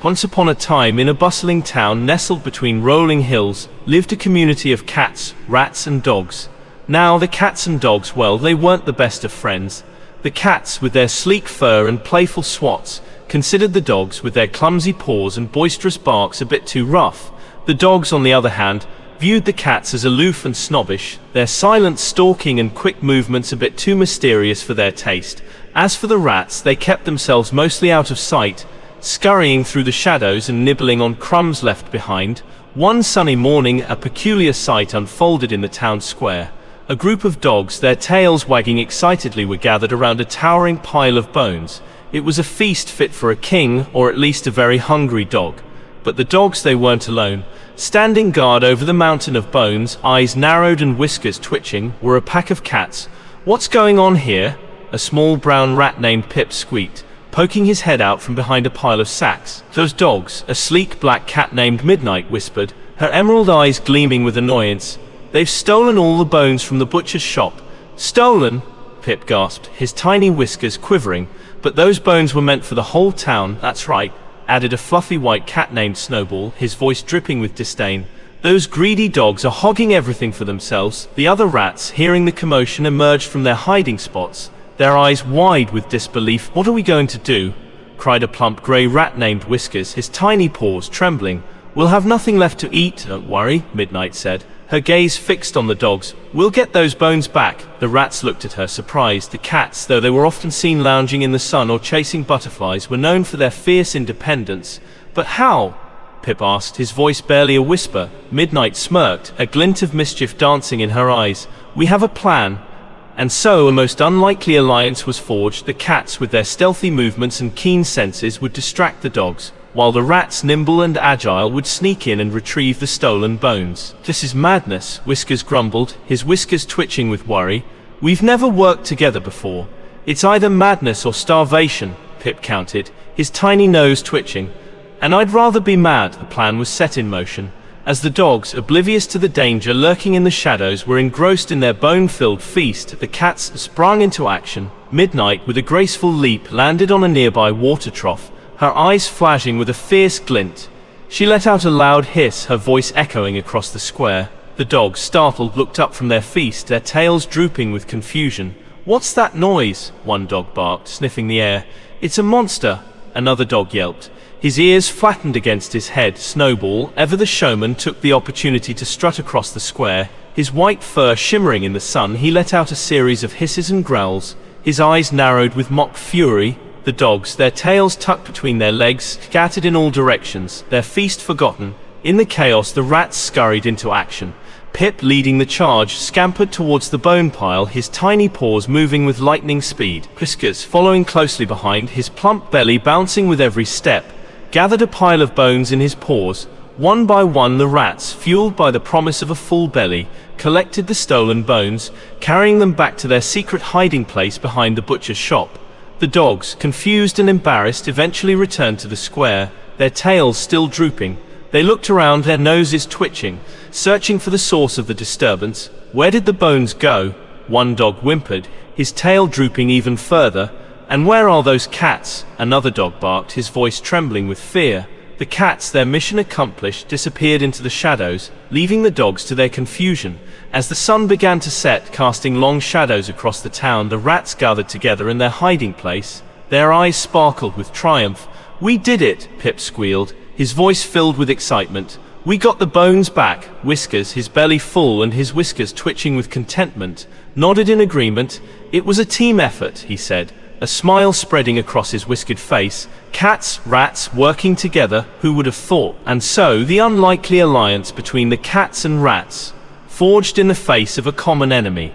Once upon a time, in a bustling town nestled between rolling hills, lived a community of cats, rats and dogs. Now the cats and dogs, well, they weren't the best of friends. The cats, with their sleek fur and playful swats, considered the dogs, with their clumsy paws and boisterous barks, a bit too rough. The dogs, on the other hand, viewed the cats as aloof and snobbish, their silent stalking and quick movements a bit too mysterious for their taste. As for the rats, they kept themselves mostly out of sight, scurrying through the shadows and nibbling on crumbs left behind. One sunny morning, a peculiar sight unfolded in the town square. A group of dogs, their tails wagging excitedly, were gathered around a towering pile of bones. It was a feast fit for a king, or at least a very hungry dog. But the dogs, they weren't alone. Standing guard over the mountain of bones, eyes narrowed and whiskers twitching, were a pack of cats. "What's going on here?" a small brown rat named Pip squeaked, poking his head out from behind a pile of sacks. "Those dogs," a sleek black cat named Midnight whispered, her emerald eyes gleaming with annoyance. "They've stolen all the bones from the butcher's shop." "Stolen?" Pip gasped, his tiny whiskers quivering. "But those bones were meant for the whole town." "That's right," added a fluffy white cat named Snowball, his voice dripping with disdain. "Those greedy dogs are hogging everything for themselves." The other rats, hearing the commotion, emerged from their hiding spots, their eyes wide with disbelief. "What are we going to do?" cried a plump grey rat named Whiskers, his tiny paws trembling. "We'll have nothing left to eat." "Don't worry," Midnight said, her gaze fixed on the dogs. "We'll get those bones back." The rats looked at her, surprised. The cats, though they were often seen lounging in the sun or chasing butterflies, were known for their fierce independence. "But how?" Pip asked, his voice barely a whisper. Midnight smirked, a glint of mischief dancing in her eyes. "We have a plan." And so a most unlikely alliance was forged. The cats, with their stealthy movements and keen senses, would distract the dogs, while the rats, nimble and agile, would sneak in and retrieve the stolen bones. "This is madness," Whiskers grumbled, his whiskers twitching with worry. "We've never worked together before." "It's either madness or starvation," Pip countered, his tiny nose twitching. "And I'd rather be mad." The plan was set in motion. As the dogs, oblivious to the danger lurking in the shadows, were engrossed in their bone-filled feast, the cats sprang into action. Midnight, with a graceful leap, landed on a nearby water trough, her eyes flashing with a fierce glint. She let out a loud hiss, her voice echoing across the square. The dogs, startled, looked up from their feast, their tails drooping with confusion. "What's that noise?" one dog barked, sniffing the air. "It's a monster," another dog yelped, his ears flattened against his head. Snowball, ever the showman, took the opportunity to strut across the square. His white fur shimmering in the sun, he let out a series of hisses and growls, his eyes narrowed with mock fury. The dogs, their tails tucked between their legs, scattered in all directions, their feast forgotten. In the chaos, the rats scurried into action. Pip, leading the charge, scampered towards the bone pile, his tiny paws moving with lightning speed. Whiskers, following closely behind, his plump belly bouncing with every step, gathered a pile of bones in his paws. One by one, the rats, fueled by the promise of a full belly, collected the stolen bones, carrying them back to their secret hiding place behind the butcher's shop. The dogs, confused and embarrassed, eventually returned to the square, their tails still drooping. They looked around, their noses twitching, searching for the source of the disturbance. "Where did the bones go?" one dog whimpered, his tail drooping even further. "And where are those cats?" another dog barked, his voice trembling with fear. The cats, their mission accomplished, disappeared into the shadows, leaving the dogs to their confusion. As the sun began to set, casting long shadows across the town, the rats gathered together in their hiding place. Their eyes sparkled with triumph. "We did it!" Pip squealed, his voice filled with excitement. "We got the bones back!" Whiskers, his belly full and his whiskers twitching with contentment, nodded in agreement. "It was a team effort," he said, a smile spreading across his whiskered face. "Cats, rats, working together, who would have thought?" And so the unlikely alliance between the cats and rats, forged in the face of a common enemy.